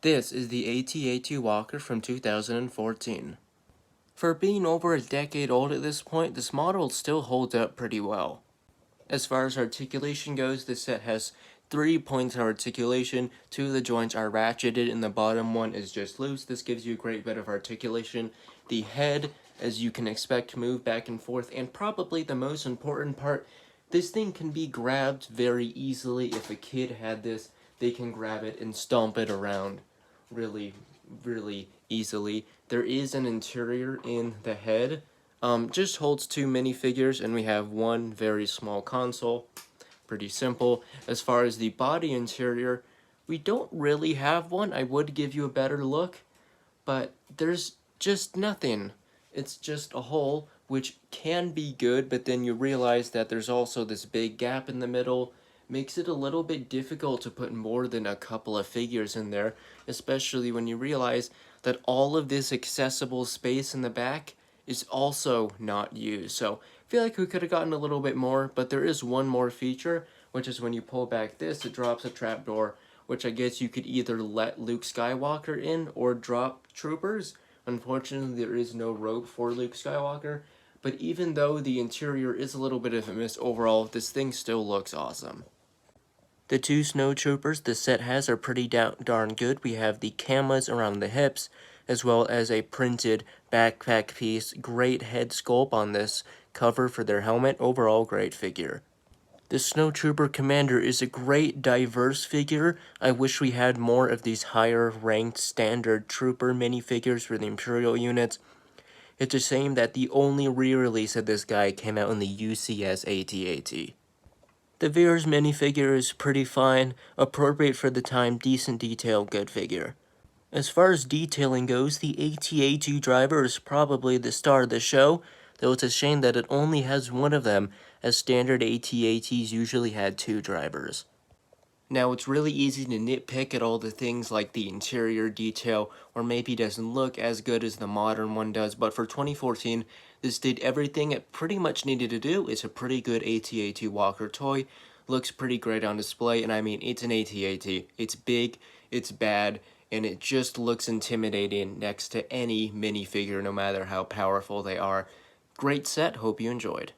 This is the AT-AT Walker from 2014. For being over a decade old at this point, this model still holds up pretty well. As far as articulation goes, this set has 3 points of articulation. 2 of the joints are ratcheted and the bottom one is just loose. This gives you a great bit of articulation. The head, as you can expect, move back and forth, and probably the most important part, this thing can be grabbed very easily. If a kid had this, they can grab it and stomp it around really easily. There is an interior in the head. Just holds 2 minifigures, and we have 1 very small console. Pretty simple. As far as the body interior, we don't really have one. I would give you a better look, but there's just nothing. It's just a hole, which can be good, but then you realize that there's also this big gap in the middle. Makes it a little bit difficult to put more than a couple of figures in there, especially when you realize that all of this accessible space in the back is also not used. So I feel like we could have gotten a little bit more, but there is one more feature, which is when you pull back this, it drops a trapdoor, which I guess you could either let Luke Skywalker in or drop troopers. Unfortunately, there is no rope for Luke Skywalker, but even though the interior is a little bit of a miss overall, this thing still looks awesome. The 2 snowtroopers the set has are pretty darn good. We have the cameras around the hips, as well as a printed backpack piece. Great head sculpt on this cover for their helmet. Overall, great figure. The Snowtrooper Commander is a great diverse figure. I wish we had more of these higher ranked standard trooper minifigures for the Imperial units. It's a shame that the only re-release of this guy came out in the UCS AT-AT. The Veers minifigure is pretty fine, appropriate for the time, decent detail, good figure. As far as detailing goes, the AT-AT driver is probably the star of the show, though it's a shame that it only has 1 of them, as standard AT-ATs usually had 2 drivers. Now, it's really easy to nitpick at all the things like the interior detail, or maybe doesn't look as good as the modern one does, but for 2014, this did everything it pretty much needed to do. It's a pretty good AT-AT Walker toy, looks pretty great on display, and I mean, it's an AT-AT. It's big, it's bad, and it just looks intimidating next to any minifigure, no matter how powerful they are. Great set, hope you enjoyed.